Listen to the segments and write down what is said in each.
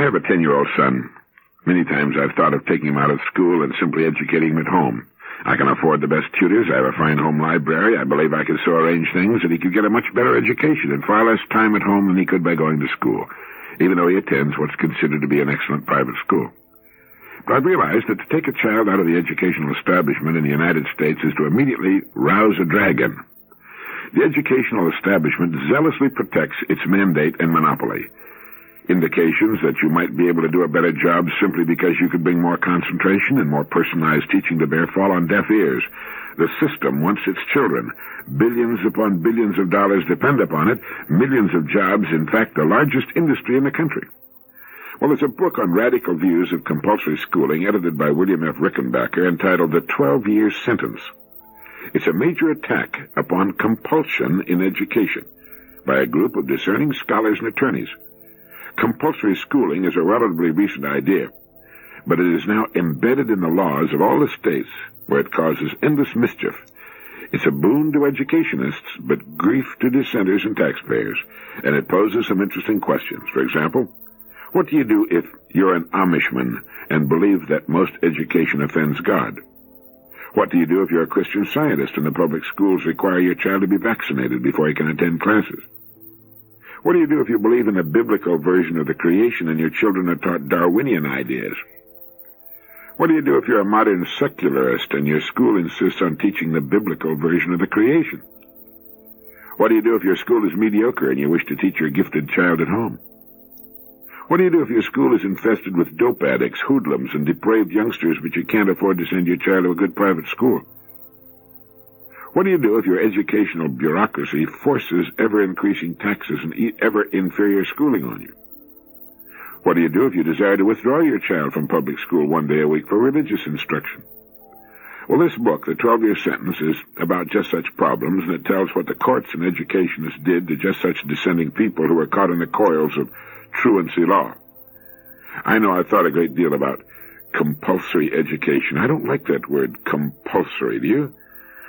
have a 10-year-old son. Many times I've thought of taking him out of school and simply educating him at home. I can afford the best tutors. I have a fine home library. I believe I could so arrange things that he could get a much better education in far less time at home than he could by going to school, even though he attends what's considered to be an excellent private school. But I've realized that to take a child out of the educational establishment in the United States is to immediately rouse a dragon. The educational establishment zealously protects its mandate and monopoly. Indications that you might be able to do a better job simply because you could bring more concentration and more personalized teaching to bear fall on deaf ears. The system wants its children. Billions upon billions of dollars depend upon it. Millions of jobs, in fact, the largest industry in the country. Well, there's a book on radical views of compulsory schooling edited by William F. Rickenbacker entitled The 12-Year Sentence. It's a major attack upon compulsion in education by a group of discerning scholars and attorneys. Compulsory schooling is a relatively recent idea, but it is now embedded in the laws of all the states where it causes endless mischief. It's a boon to educationists, but grief to dissenters and taxpayers, and it poses some interesting questions. For example, what do you do if you're an Amishman and believe that most education offends God? What do you do if you're a Christian Scientist and the public schools require your child to be vaccinated before he can attend classes? What do you do if you believe in a biblical version of the creation and your children are taught Darwinian ideas? What do you do if you're a modern secularist and your school insists on teaching the biblical version of the creation? What do you do if your school is mediocre and you wish to teach your gifted child at home? What do you do if your school is infested with dope addicts, hoodlums, and depraved youngsters, but you can't afford to send your child to a good private school? What do you do if your educational bureaucracy forces ever-increasing taxes and ever-inferior schooling on you? What do you do if you desire to withdraw your child from public school one day a week for religious instruction? Well, this book, The 12-Year Sentence, is about just such problems, and it tells what the courts and educationists did to just such dissenting people who were caught in the coils of truancy law. I know I've thought a great deal about compulsory education. I don't like that word, compulsory, do you?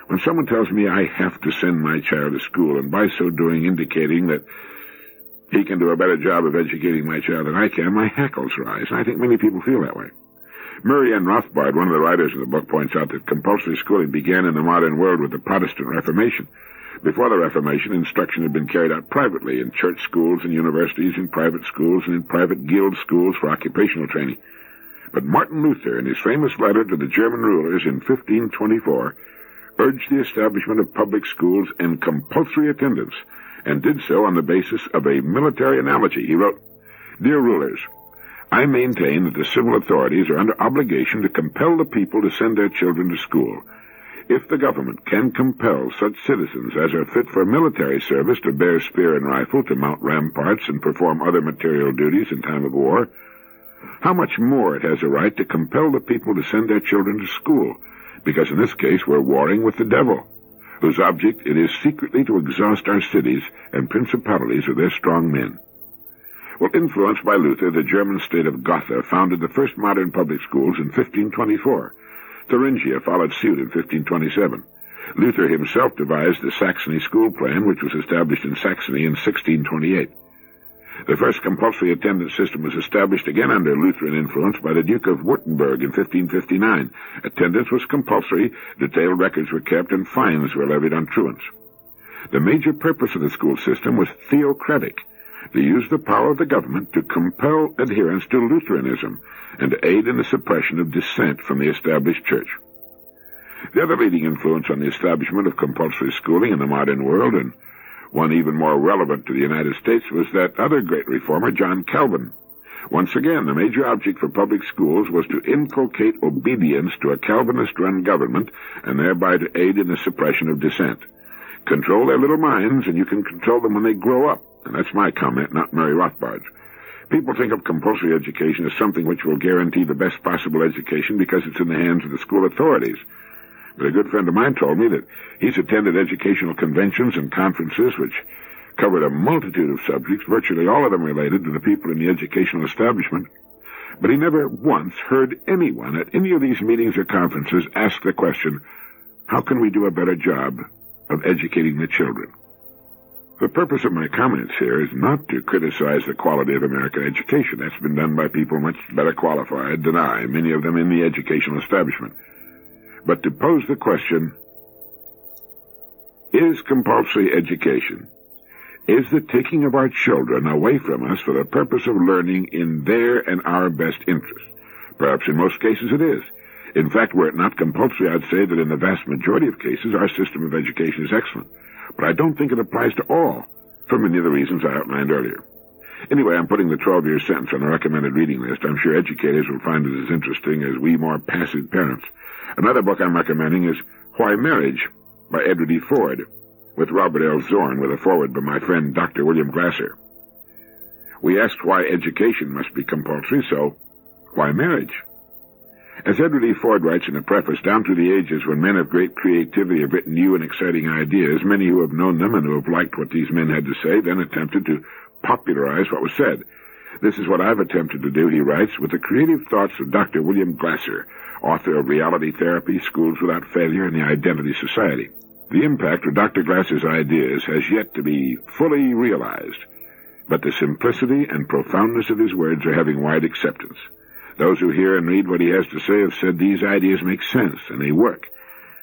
When someone tells me I have to send my child to school, and by so doing indicating that he can do a better job of educating my child than I can, my hackles rise, and I think many people feel that way. Murray N. Rothbard, one of the writers of the book, points out that compulsory schooling began in the modern world with the Protestant Reformation. Before the Reformation, instruction had been carried out privately in church schools and universities, in private schools, and in private guild schools for occupational training. But Martin Luther, in his famous letter to the German rulers in 1524, urged the establishment of public schools and compulsory attendance, and did so on the basis of a military analogy. He wrote, "Dear rulers, I maintain that the civil authorities are under obligation to compel the people to send their children to school. If the government can compel such citizens as are fit for military service to bear spear and rifle, to mount ramparts, and perform other material duties in time of war, how much more it has a right to compel the people to send their children to school, because in this case we're warring with the devil, whose object it is secretly to exhaust our cities and principalities of their strong men." Well, influenced by Luther, the German state of Gotha founded the first modern public schools in 1524. Thuringia followed suit in 1527. Luther himself devised the Saxony school plan, which was established in Saxony in 1628. The first compulsory attendance system was established again under Lutheran influence by the Duke of Württemberg in 1559. Attendance was compulsory, detailed records were kept, and fines were levied on truants. The major purpose of the school system was theocratic, to use the power of the government to compel adherence to Lutheranism and to aid in the suppression of dissent from the established church. The other leading influence on the establishment of compulsory schooling in the modern world, and one even more relevant to the United States, was that other great reformer, John Calvin. Once again, the major object for public schools was to inculcate obedience to a Calvinist-run government and thereby to aid in the suppression of dissent. Control their little minds, and you can control them when they grow up. And that's my comment, not Murray Rothbard's. People think of compulsory education as something which will guarantee the best possible education because it's in the hands of the school authorities. But a good friend of mine told me that he's attended educational conventions and conferences which covered a multitude of subjects, virtually all of them related to the people in the educational establishment. But he never once heard anyone at any of these meetings or conferences ask the question, how can we do a better job of educating the children? The purpose of my comments here is not to criticize the quality of American education. That's been done by people much better qualified than I, many of them in the educational establishment. But to pose the question, is compulsory education, is the taking of our children away from us for the purpose of learning in their and our best interest? Perhaps in most cases it is. In fact, were it not compulsory, I'd say that in the vast majority of cases our system of education is excellent. But I don't think it applies to all, for many of the reasons I outlined earlier. Anyway, I'm putting the 12-year sentence on the recommended reading list. I'm sure educators will find it as interesting as we more passive parents. Another book I'm recommending is Why Marriage by Edward E. Ford, with Robert L. Zorn, with a foreword by my friend Dr. William Glasser. We asked why education must be compulsory, so why marriage? As Edward E. Ford writes in a preface, down through the ages when men of great creativity have written new and exciting ideas, many who have known them and who have liked what these men had to say then attempted to popularize what was said. This is what I've attempted to do, he writes, with the creative thoughts of Dr. William Glasser, author of Reality Therapy, Schools Without Failure, and the Identity Society. The impact of Dr. Glasser's ideas has yet to be fully realized, but the simplicity and profoundness of his words are having wide acceptance. Those who hear and read what he has to say have said these ideas make sense, and they work.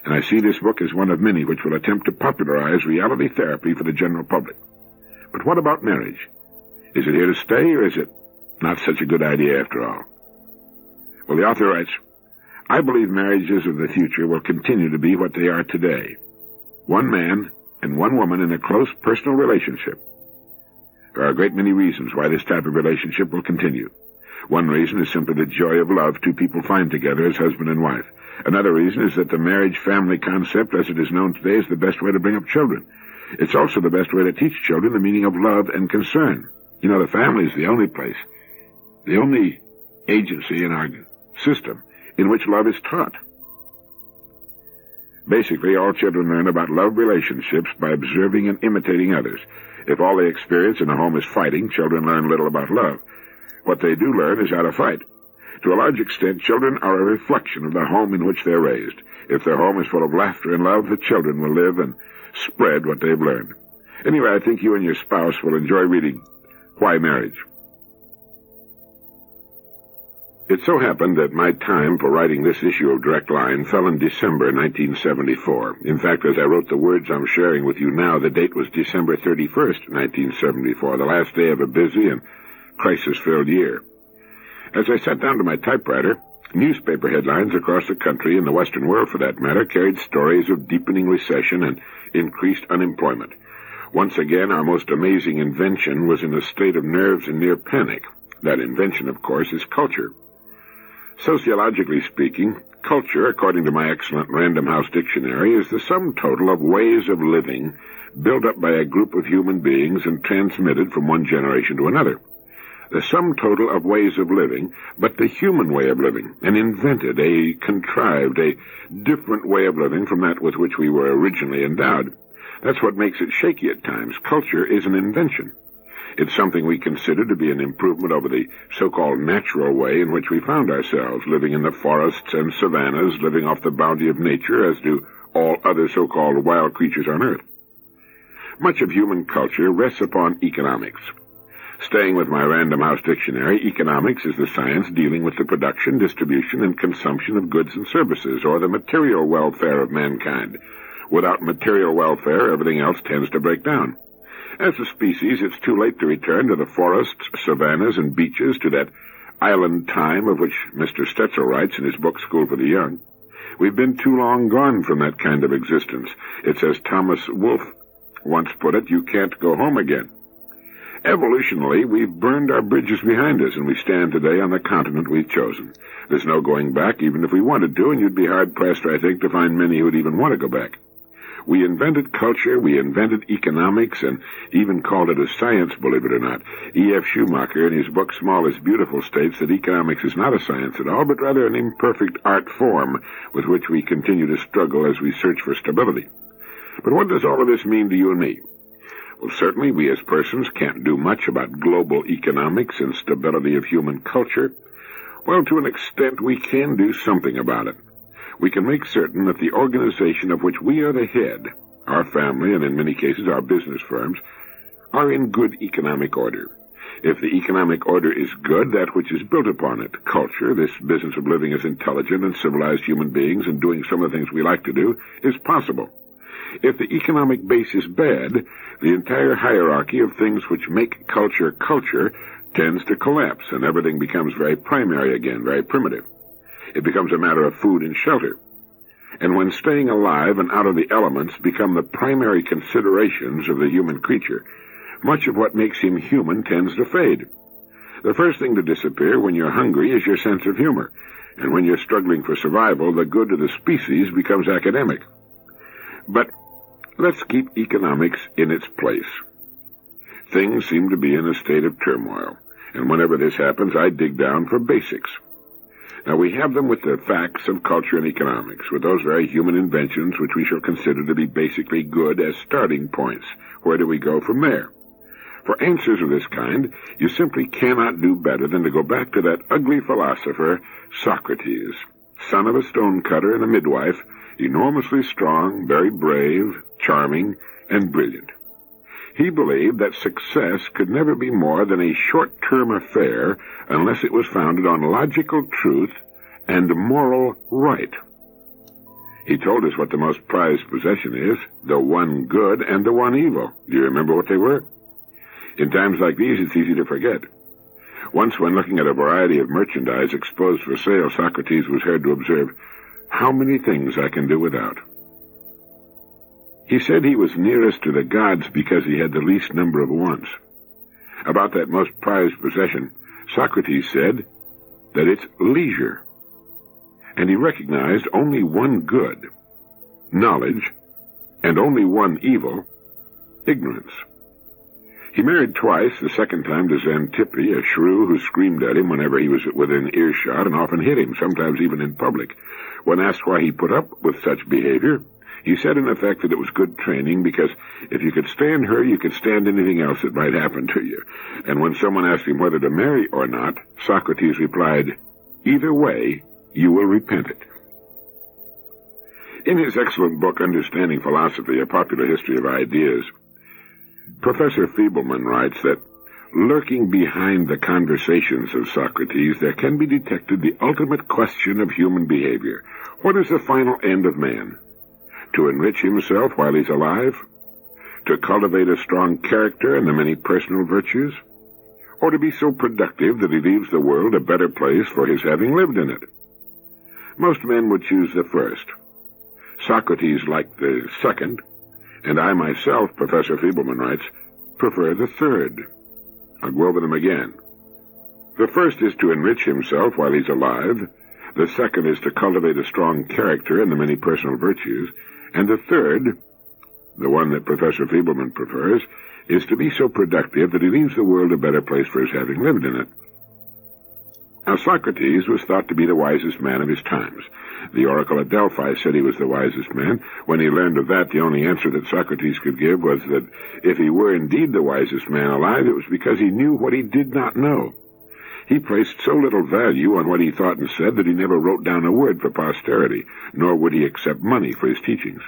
And I see this book as one of many which will attempt to popularize reality therapy for the general public. But what about marriage? Is it here to stay, or is it not such a good idea after all? Well, the author writes, I believe marriages of the future will continue to be what they are today. One man and one woman in a close personal relationship. There are a great many reasons why this type of relationship will continue. One reason is simply the joy of love two people find together as husband and wife. Another reason is that the marriage-family concept as it is known today is the best way to bring up children. It's also the best way to teach children the meaning of love and concern. You know, the family is the only place, the only agency in our system in which love is taught. Basically, all children learn about love relationships by observing and imitating others. If all they experience in a home is fighting, children learn little about love. What they do learn is how to fight. To a large extent, children are a reflection of the home in which they're raised. If their home is full of laughter and love, the children will live and spread what they've learned. Anyway, I think you and your spouse will enjoy reading Why Marriage. It so happened that my time for writing this issue of Direct Line fell in December 1974. In fact, as I wrote the words I'm sharing with you now, the date was December 31st, 1974, the last day of a busy and crisis-filled year. As I sat down to my typewriter, newspaper headlines across the country, and the Western world for that matter, carried stories of deepening recession and increased unemployment. Once again, our most amazing invention was in a state of nerves and near panic. That invention, of course, is culture. Sociologically speaking, culture, according to my excellent Random House Dictionary, is the sum total of ways of living built up by a group of human beings and transmitted from one generation to another. The sum total of ways of living, but the human way of living, an invented, a contrived, a different way of living from that with which we were originally endowed. That's what makes it shaky at times. Culture is an invention. It's something we consider to be an improvement over the so-called natural way in which we found ourselves, living in the forests and savannas, living off the bounty of nature, as do all other so-called wild creatures on Earth. Much of human culture rests upon economics. Staying with my Random House Dictionary, economics is the science dealing with the production, distribution, and consumption of goods and services, or the material welfare of mankind. Without material welfare, everything else tends to break down. As a species, it's too late to return to the forests, savannas, and beaches, to that island time of which Mr. Stetzel writes in his book School for the Young. We've been too long gone from that kind of existence. It's as Thomas Wolfe once put it, you can't go home again. Evolutionally, we've burned our bridges behind us, and we stand today on the continent we've chosen. There's no going back, even if we wanted to, and you'd be hard-pressed, I think, to find many who'd even want to go back. We invented culture, we invented economics, and even called it a science, believe it or not. E.F. Schumacher, in his book Small is Beautiful, states that economics is not a science at all, but rather an imperfect art form with which we continue to struggle as we search for stability. But what does all of this mean to you and me? Well, certainly we as persons can't do much about global economics and stability of human culture. Well, to an extent, we can do something about it. We can make certain that the organization of which we are the head, our family, and in many cases our business firms, are in good economic order. If the economic order is good, that which is built upon it, culture, this business of living as intelligent and civilized human beings and doing some of the things we like to do, is possible. If the economic base is bad, the entire hierarchy of things which make culture culture tends to collapse, and everything becomes very primary again, very primitive. It becomes a matter of food and shelter. And when staying alive and out of the elements become the primary considerations of the human creature, much of what makes him human tends to fade. The first thing to disappear when you're hungry is your sense of humor, and when you're struggling for survival, the good of the species becomes academic. But let's keep economics in its place. Things seem to be in a state of turmoil, and whenever this happens, I dig down for basics. Now, we have them with the facts of culture and economics, with those very human inventions which we shall consider to be basically good as starting points. Where do we go from there? For answers of this kind, you simply cannot do better than to go back to that ugly philosopher, Socrates, son of a stonecutter and a midwife, enormously strong, very brave, charming, and brilliant. He believed that success could never be more than a short-term affair unless it was founded on logical truth and moral right. He told us what the most prized possession is, the one good and the one evil. Do you remember what they were? In times like these, it's easy to forget. Once, when looking at a variety of merchandise exposed for sale, Socrates was heard to observe, "How many things I can do without." He said he was nearest to the gods because he had the least number of wants. About that most prized possession, Socrates said that it's leisure. And he recognized only one good, knowledge, and only one evil, ignorance. He married twice, the second time to Xantippe, a shrew who screamed at him whenever he was within earshot and often hit him, sometimes even in public. When asked why he put up with such behavior, he said in effect that it was good training because if you could stand her, you could stand anything else that might happen to you. And when someone asked him whether to marry or not, Socrates replied, "Either way, you will repent it." In his excellent book, Understanding Philosophy, A Popular History of Ideas, Professor Feebleman writes that, lurking behind the conversations of Socrates, there can be detected the ultimate question of human behavior. What is the final end of man? To enrich himself while he's alive? To cultivate a strong character and the many personal virtues? Or to be so productive that he leaves the world a better place for his having lived in it? Most men would choose the first. Socrates liked the second, and I myself, Professor Feebleman writes, prefer the third. I'll go over them again. The first is to enrich himself while he's alive. The second is to cultivate a strong character and the many personal virtues. And the third, the one that Professor Feebleman prefers, is to be so productive that he leaves the world a better place for his having lived in it. Now, Socrates was thought to be the wisest man of his times. The oracle at Delphi said he was the wisest man. When he learned of that, the only answer that Socrates could give was that if he were indeed the wisest man alive, it was because he knew what he did not know. He placed so little value on what he thought and said that he never wrote down a word for posterity, nor would he accept money for his teachings.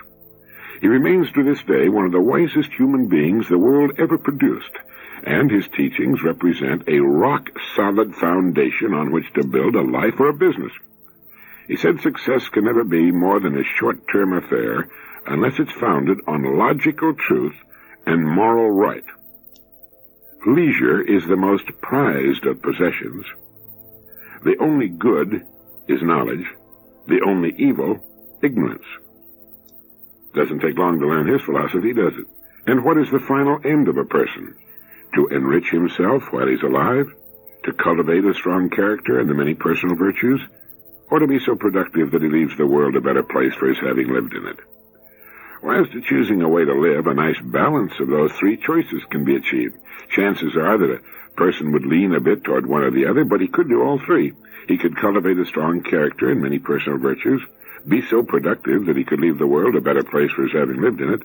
He remains to this day one of the wisest human beings the world ever produced, and his teachings represent a rock-solid foundation on which to build a life or a business. He said success can never be more than a short-term affair unless it's founded on logical truth and moral right. Leisure is the most prized of possessions. The only good is knowledge. The only evil, ignorance. Doesn't take long to learn his philosophy, does it? And what is the final end of a person? To enrich himself while he's alive? To cultivate a strong character and the many personal virtues? Or to be so productive that he leaves the world a better place for his having lived in it? Well, as to choosing a way to live, a nice balance of those three choices can be achieved. Chances are that a person would lean a bit toward one or the other, but he could do all three. He could cultivate a strong character and many personal virtues, be so productive that he could leave the world a better place for his having lived in it,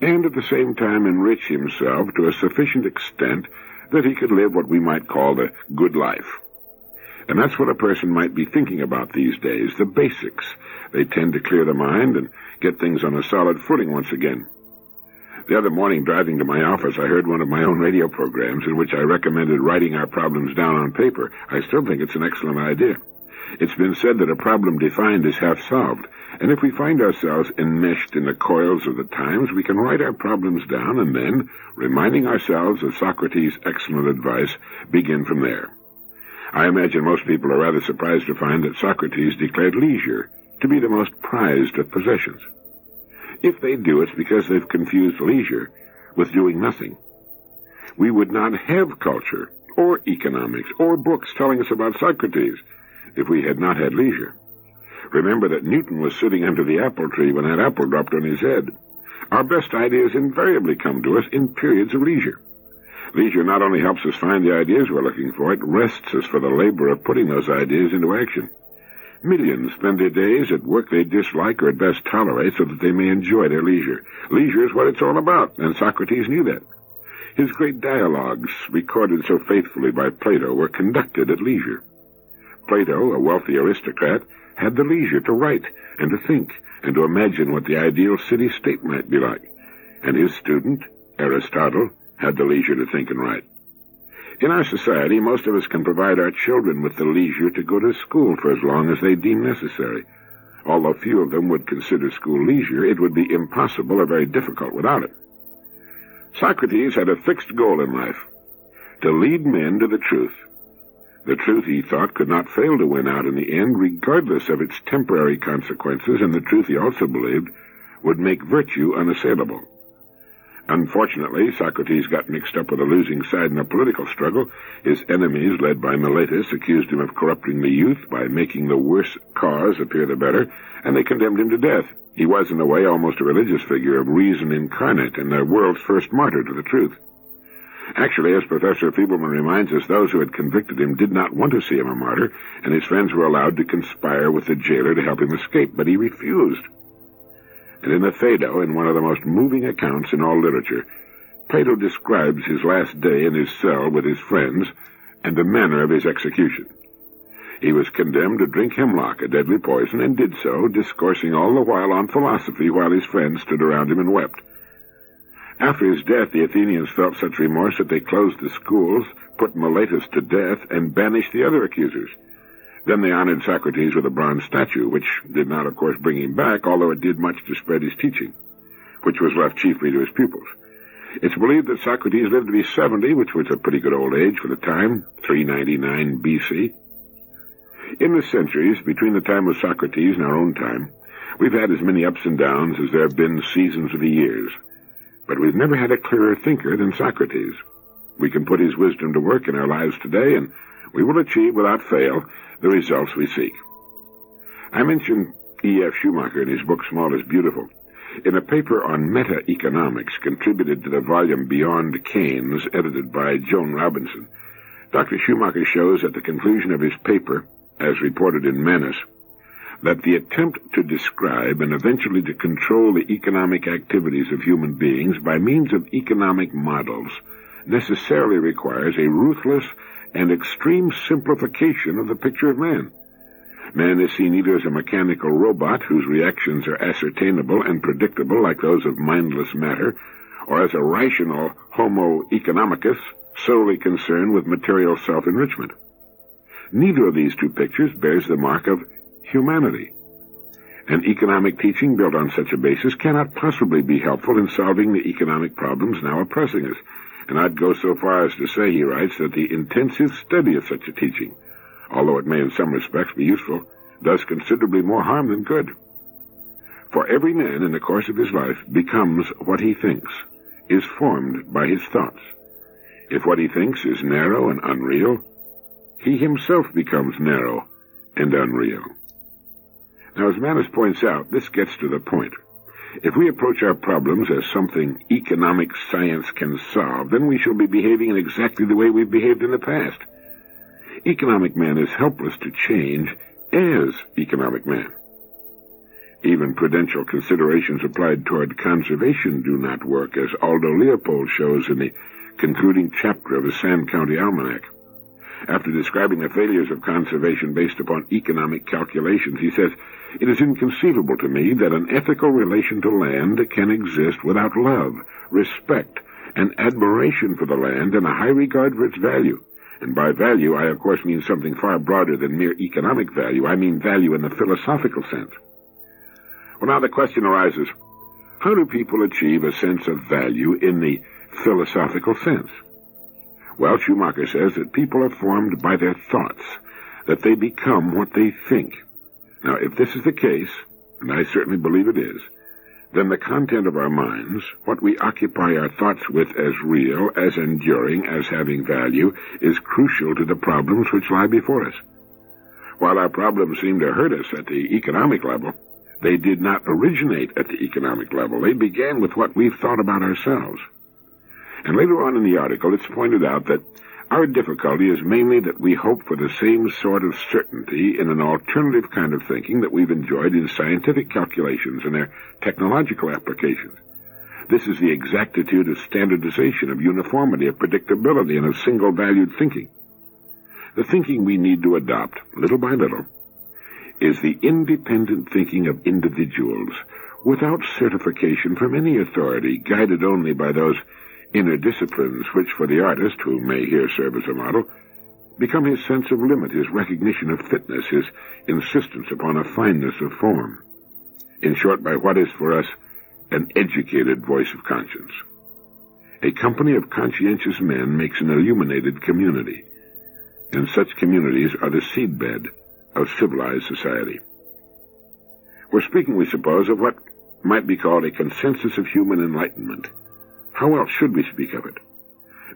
and at the same time enrich himself to a sufficient extent that he could live what we might call the good life. And that's what a person might be thinking about these days, the basics. They tend to clear the mind and get things on a solid footing once again. The other morning, driving to my office, I heard one of my own radio programs in which I recommended writing our problems down on paper. I still think it's an excellent idea. It's been said that a problem defined is half solved, and if we find ourselves enmeshed in the coils of the times, we can write our problems down and then, reminding ourselves of Socrates' excellent advice, begin from there. I imagine most people are rather surprised to find that Socrates declared leisure to be the most prized of possessions. If they do, it's because they've confused leisure with doing nothing. We would not have culture, or economics, or books telling us about Socrates if we had not had leisure. Remember that Newton was sitting under the apple tree when that apple dropped on his head. Our best ideas invariably come to us in periods of leisure. Leisure not only helps us find the ideas we're looking for, it rests us for the labor of putting those ideas into action. Millions spend their days at work they dislike or at best tolerate so that they may enjoy their leisure. Leisure is what it's all about, and Socrates knew that. His great dialogues, recorded so faithfully by Plato, were conducted at leisure. Plato, a wealthy aristocrat, had the leisure to write and to think and to imagine what the ideal city-state might be like. And his student, Aristotle, had the leisure to think and write. In our society, most of us can provide our children with the leisure to go to school for as long as they deem necessary. Although few of them would consider school leisure, it would be impossible or very difficult without it. Socrates had a fixed goal in life, to lead men to the truth. The truth, he thought, could not fail to win out in the end, regardless of its temporary consequences, and the truth, he also believed, would make virtue unassailable. Unfortunately, Socrates got mixed up with a losing side in a political struggle. His enemies, led by Miletus, accused him of corrupting the youth by making the worse cause appear the better, and they condemned him to death. He was, in a way, almost a religious figure of reason incarnate and the world's first martyr to the truth. Actually, as Professor Feebleman reminds us, those who had convicted him did not want to see him a martyr, and his friends were allowed to conspire with the jailer to help him escape, but he refused. And in the Phaedo, in one of the most moving accounts in all literature, Plato describes his last day in his cell with his friends and the manner of his execution. He was condemned to drink hemlock, a deadly poison, and did so, discoursing all the while on philosophy while his friends stood around him and wept. After his death, the Athenians felt such remorse that they closed the schools, put Miletus to death, and banished the other accusers. Then they honored Socrates with a bronze statue, which did not, of course, bring him back, although it did much to spread his teaching, which was left chiefly to his pupils. It's believed that Socrates lived to be 70, which was a pretty good old age for the time, 399 BC. In the centuries, between the time of Socrates and our own time, we've had as many ups and downs as there have been seasons of the years. But we've never had a clearer thinker than Socrates. We can put his wisdom to work in our lives today, and we will achieve, without fail, the results we seek. I mentioned E.F. Schumacher in his book Small is Beautiful. In a paper on meta-economics contributed to the volume Beyond Keynes, edited by Joan Robinson, Dr. Schumacher shows at the conclusion of his paper, as reported in Manus, that the attempt to describe and eventually to control the economic activities of human beings by means of economic models necessarily requires a ruthless and extreme simplification of the picture of man. Man is seen either as a mechanical robot whose reactions are ascertainable and predictable like those of mindless matter, or as a rational homo economicus solely concerned with material self-enrichment. Neither of these two pictures bears the mark of humanity. An economic teaching built on such a basis cannot possibly be helpful in solving the economic problems now oppressing us, and I'd go so far as to say, he writes, that the intensive study of such a teaching, although it may in some respects be useful, does considerably more harm than good. For every man in the course of his life becomes what he thinks, is formed by his thoughts. If what he thinks is narrow and unreal, he himself becomes narrow and unreal. Now, as Manus points out, this gets to the point. If we approach our problems as something economic science can solve, then we shall be behaving in exactly the way we've behaved in the past. Economic man is helpless to change as economic man. Even prudential considerations applied toward conservation do not work, as Aldo Leopold shows in the concluding chapter of the Sand County Almanac. After describing the failures of conservation based upon economic calculations, he says, "It is inconceivable to me that an ethical relation to land can exist without love, respect, and admiration for the land and a high regard for its value. And by value, I of course mean something far broader than mere economic value. I mean value in the philosophical sense." Well, now the question arises, how do people achieve a sense of value in the philosophical sense? Well, Schumacher says that people are formed by their thoughts, that they become what they think. Now, if this is the case, and I certainly believe it is, then the content of our minds, what we occupy our thoughts with as real, as enduring, as having value, is crucial to the problems which lie before us. While our problems seem to hurt us at the economic level, they did not originate at the economic level. They began with what we've thought about ourselves. And later on in the article, it's pointed out that our difficulty is mainly that we hope for the same sort of certainty in an alternative kind of thinking that we've enjoyed in scientific calculations and their technological applications. This is the exactitude of standardization, of uniformity, of predictability, and of single-valued thinking. The thinking we need to adopt, little by little, is the independent thinking of individuals, without certification from any authority, guided only by those inner disciplines which, for the artist, who may here serve as a model, become his sense of limit, his recognition of fitness, his insistence upon a fineness of form. In short, by what is for us an educated voice of conscience. A company of conscientious men makes an illuminated community, and such communities are the seedbed of civilized society. We're speaking, we suppose, of what might be called a consensus of human enlightenment. How else should we speak of it?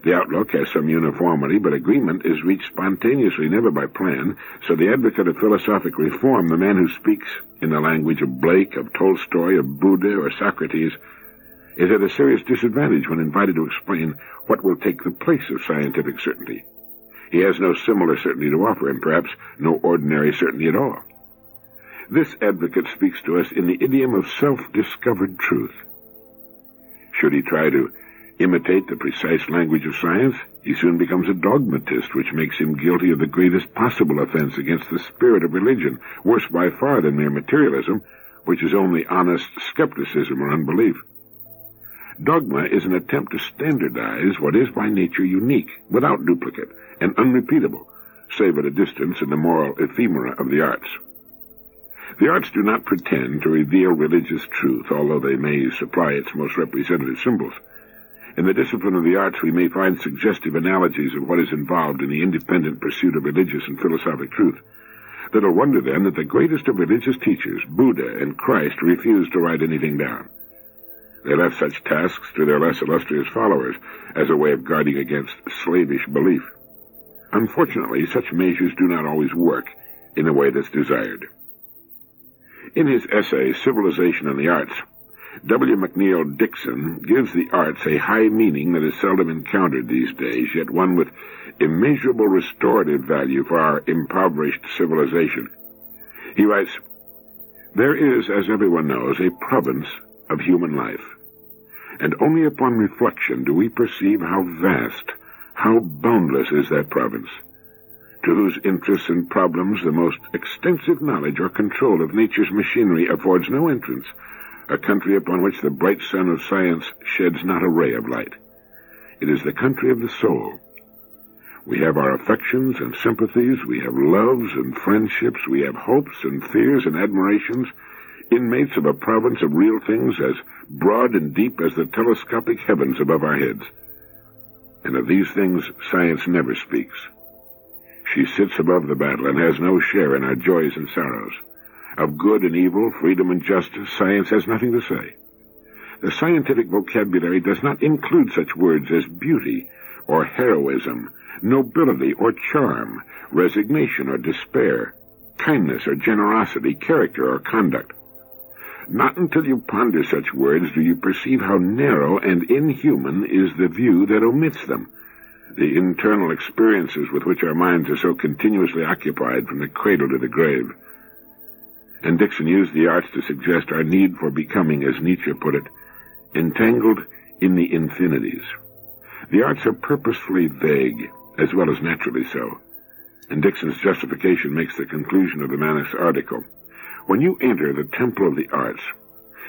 The outlook has some uniformity, but agreement is reached spontaneously, never by plan, so the advocate of philosophic reform, the man who speaks in the language of Blake, of Tolstoy, of Buddha, or Socrates, is at a serious disadvantage when invited to explain what will take the place of scientific certainty. He has no similar certainty to offer, and perhaps no ordinary certainty at all. This advocate speaks to us in the idiom of self-discovered truth. Should he try to imitate the precise language of science, he soon becomes a dogmatist, which makes him guilty of the greatest possible offense against the spirit of religion, worse by far than mere materialism, which is only honest skepticism or unbelief. Dogma is an attempt to standardize what is by nature unique, without duplicate, and unrepeatable, save at a distance in the moral ephemera of the arts. The arts do not pretend to reveal religious truth, although they may supply its most representative symbols. In the discipline of the arts, we may find suggestive analogies of what is involved in the independent pursuit of religious and philosophic truth. Little wonder, then, that the greatest of religious teachers, Buddha and Christ, refused to write anything down. They left such tasks to their less illustrious followers as a way of guarding against slavish belief. Unfortunately, such measures do not always work in the way that's desired. In his essay, Civilization and the Arts, W. McNeill Dixon gives the arts a high meaning that is seldom encountered these days, yet one with immeasurable restorative value for our impoverished civilization. He writes, "There is, as everyone knows, a province of human life, and only upon reflection do we perceive how vast, how boundless is that province, to whose interests and problems the most extensive knowledge or control of nature's machinery affords no entrance, a country upon which the bright sun of science sheds not a ray of light. It is the country of the soul. We have our affections and sympathies, we have loves and friendships, we have hopes and fears and admirations, inmates of a province of real things as broad and deep as the telescopic heavens above our heads. And of these things science never speaks. She sits above the battle and has no share in our joys and sorrows. Of good and evil, freedom and justice, science has nothing to say. The scientific vocabulary does not include such words as beauty or heroism, nobility or charm, resignation or despair, kindness or generosity, character or conduct. Not until you ponder such words do you perceive how narrow and inhuman is the view that omits them, the internal experiences with which our minds are so continuously occupied from the cradle to the grave." And Dixon used the arts to suggest our need for becoming, as Nietzsche put it, entangled in the infinities. The arts are purposefully vague, as well as naturally so. And Dixon's justification makes the conclusion of the Manus article. When you enter the temple of the arts,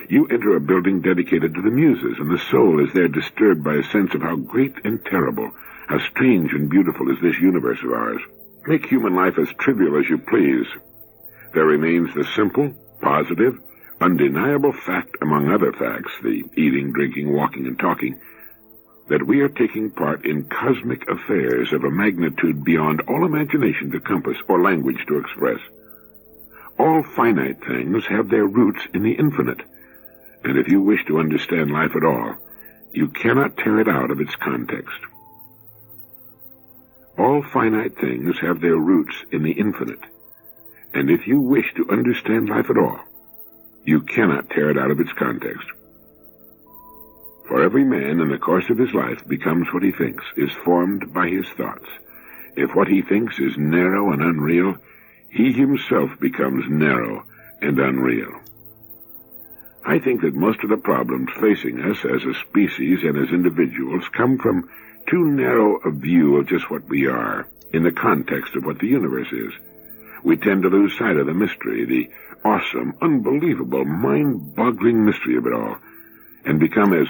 you enter a building dedicated to the muses, and the soul is there disturbed by a sense of how great and terrible, how strange and beautiful is this universe of ours. Make human life as trivial as you please. There remains the simple, positive, undeniable fact among other facts, the eating, drinking, walking, and talking, that we are taking part in cosmic affairs of a magnitude beyond all imagination to compass or language to express. All finite things have their roots in the infinite, and if you wish to understand life at all, you cannot tear it out of its context. All finite things have their roots in the infinite, and if you wish to understand life at all, you cannot tear it out of its context. For every man in the course of his life becomes what he thinks, is formed by his thoughts. If what he thinks is narrow and unreal, he himself becomes narrow and unreal. I think that most of the problems facing us as a species and as individuals come from too narrow a view of just what we are in the context of what the universe is. We tend to lose sight of the mystery, the awesome, unbelievable, mind-boggling mystery of it all, and become as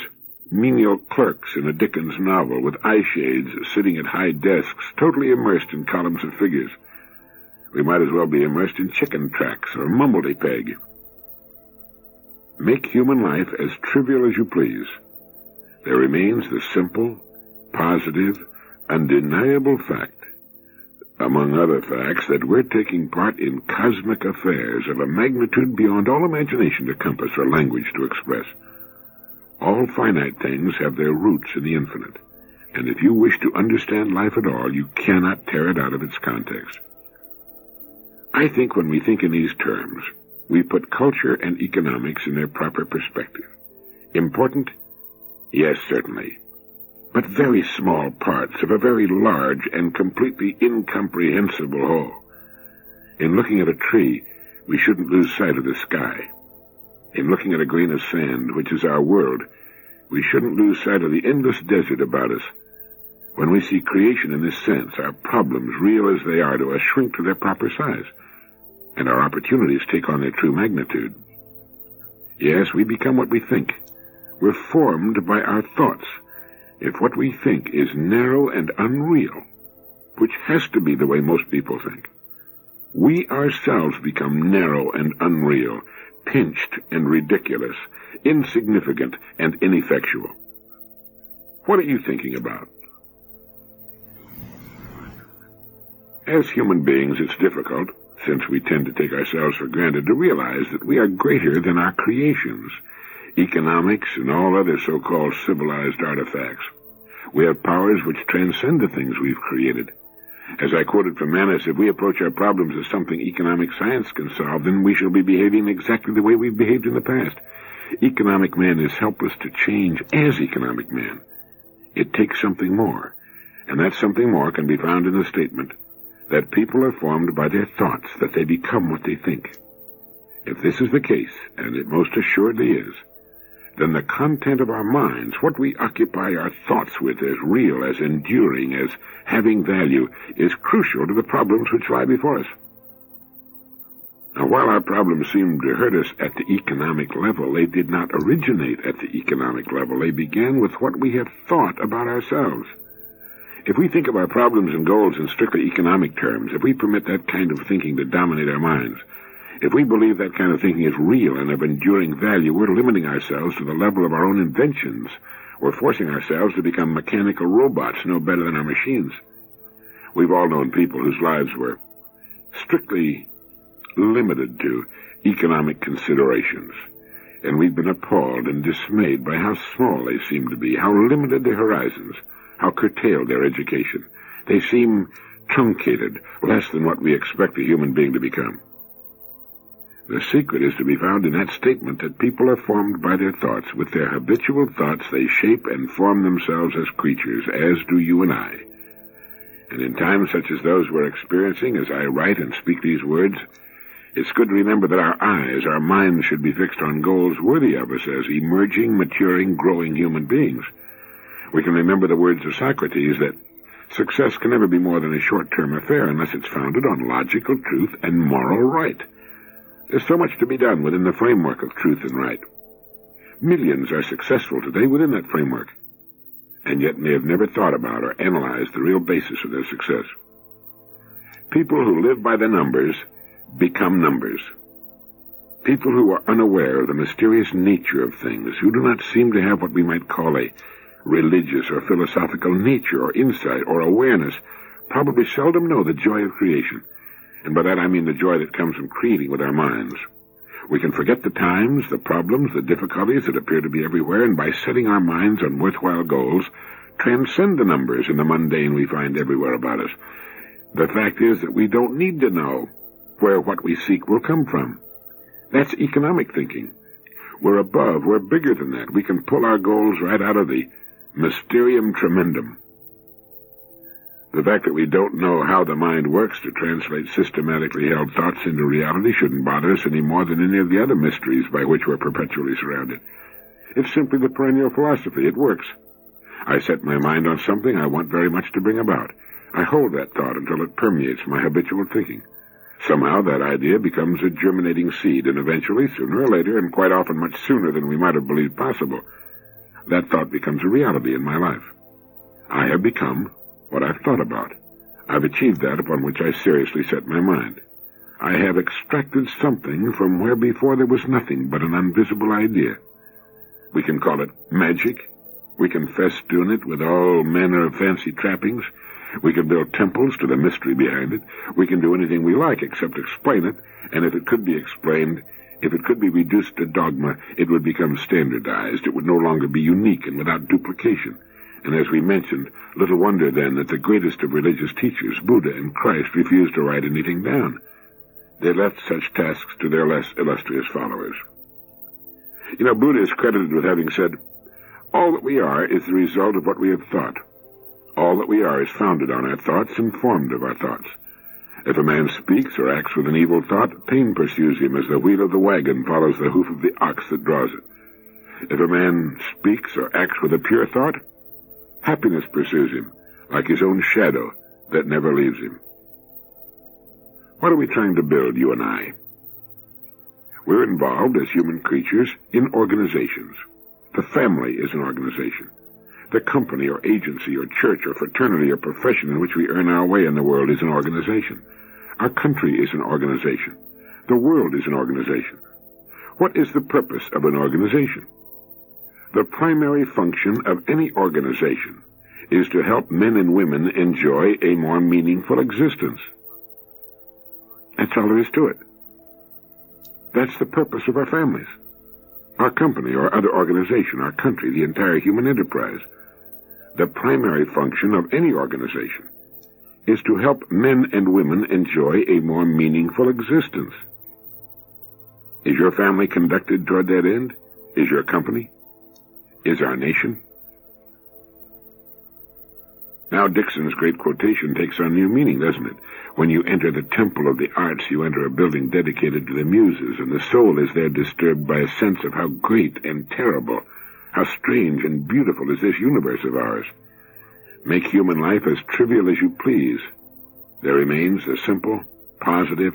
menial clerks in a Dickens novel with eye shades sitting at high desks, totally immersed in columns of figures. We might as well be immersed in chicken tracks or mumbledy-peg. Make human life as trivial as you please. There remains the simple, positive, undeniable fact, among other facts, that we're taking part in cosmic affairs of a magnitude beyond all imagination to compass or language to express. All finite things have their roots in the infinite, and if you wish to understand life at all, you cannot tear it out of its context. I think when we think in these terms, we put culture and economics in their proper perspective. Important? Yes, certainly. But very small parts of a very large and completely incomprehensible whole. In looking at a tree, we shouldn't lose sight of the sky. In looking at a grain of sand, which is our world, we shouldn't lose sight of the endless desert about us. When we see creation in this sense, our problems, real as they are to us, shrink to their proper size, and our opportunities take on their true magnitude. Yes, we become what we think. We're formed by our thoughts. If what we think is narrow and unreal, which has to be the way most people think, we ourselves become narrow and unreal, pinched and ridiculous, insignificant and ineffectual. What are you thinking about? As human beings, it's difficult, since we tend to take ourselves for granted, to realize that we are greater than our creations, economics and all other so-called civilized artifacts. We have powers which transcend the things we've created. As I quoted from Manus, if we approach our problems as something economic science can solve, then we shall be behaving exactly the way we've behaved in the past. Economic man is helpless to change as economic man. It takes something more, and that something more can be found in the statement that people are formed by their thoughts, that they become what they think. If this is the case, and it most assuredly is, then the content of our minds, what we occupy our thoughts with as real, as enduring, as having value, is crucial to the problems which lie before us. Now, while our problems seem to hurt us at the economic level, they did not originate at the economic level. They began with what we have thought about ourselves. If we think of our problems and goals in strictly economic terms, if we permit that kind of thinking to dominate our minds, if we believe that kind of thinking is real and of enduring value, we're limiting ourselves to the level of our own inventions. We're forcing ourselves to become mechanical robots, no better than our machines. We've all known people whose lives were strictly limited to economic considerations, and we've been appalled and dismayed by how small they seem to be, how limited their horizons, how curtailed their education. They seem truncated, less than what we expect a human being to become. The secret is to be found in that statement that people are formed by their thoughts. With their habitual thoughts, they shape and form themselves as creatures, as do you and I. And in times such as those we're experiencing, as I write and speak these words, it's good to remember that our eyes, our minds should be fixed on goals worthy of us as emerging, maturing, growing human beings. We can remember the words of Socrates that Success can never be more than a short-term affair unless it's founded on logical truth and moral right. There's so much to be done within the framework of truth and right. Millions are successful today within that framework, and yet they have never thought about or analyzed the real basis of their success. People who live by the numbers become numbers. People who are unaware of the mysterious nature of things, who do not seem to have what we might call a religious or philosophical nature or insight or awareness, probably seldom know the joy of creation. And by that I mean the joy that comes from creating with our minds. We can forget the times, the problems, the difficulties that appear to be everywhere, and by setting our minds on worthwhile goals, transcend the numbers and the mundane we find everywhere about us. The fact is that we don't need to know where what we seek will come from. That's economic thinking. We're above, we're bigger than that. We can pull our goals right out of the mysterium tremendum. The fact that we don't know how the mind works to translate systematically held thoughts into reality shouldn't bother us any more than any of the other mysteries by which we're perpetually surrounded. It's simply the perennial philosophy. It works. I set my mind on something I want very much to bring about. I hold that thought until it permeates my habitual thinking. Somehow that idea becomes a germinating seed, and eventually, sooner or later, and quite often much sooner than we might have believed possible, that thought becomes a reality in my life. I have become what I've thought about. I've achieved that upon which I seriously set my mind. I have extracted something from where before there was nothing but an invisible idea. We can call it magic. We can festoon it with all manner of fancy trappings. We can build temples to the mystery behind it. We can do anything we like except explain it, and if it could be explained, if it could be reduced to dogma, it would become standardized. It would no longer be unique and without duplication. And as we mentioned, little wonder then that the greatest of religious teachers, Buddha and Christ, refused to write anything down. They left such tasks to their less illustrious followers. Buddha is credited with having said, "All that we are is the result of what we have thought. All that we are is founded on our thoughts and formed of our thoughts. If a man speaks or acts with an evil thought, pain pursues him as the wheel of the wagon follows the hoof of the ox that draws it. If a man speaks or acts with a pure thought, happiness pursues him, like his own shadow that never leaves him." What are we trying to build, you and I? We're involved as human creatures in organizations. The family is an organization. The company or agency or church or fraternity or profession in which we earn our way in the world is an organization. Our country is an organization. The world is an organization. What is the purpose of an organization? The primary function of any organization is to help men and women enjoy a more meaningful existence. That's all there is to it. That's the purpose of our families, our company or other organization, our country, the entire human enterprise. The primary function of any organization is to help men and women enjoy a more meaningful existence. Is your family conducted toward that end? Is your company? Is our nation? Now Dixon's great quotation takes on new meaning, doesn't it? When you enter the temple of the arts, you enter a building dedicated to the muses, and the soul is there disturbed by a sense of how great and terrible, how strange and beautiful is this universe of ours. Make human life as trivial as you please. There remains the simple, positive,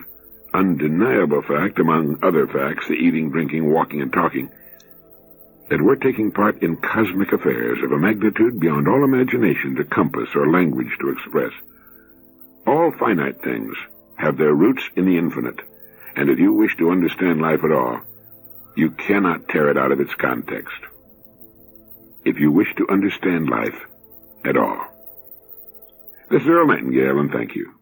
undeniable fact, among other facts, the eating, drinking, walking, and talking, that we're taking part in cosmic affairs of a magnitude beyond all imagination to compass or language to express. All finite things have their roots in the infinite, and if you wish to understand life at all, you cannot tear it out of its context. If you wish to understand life at all. This is Earl Nightingale, and thank you.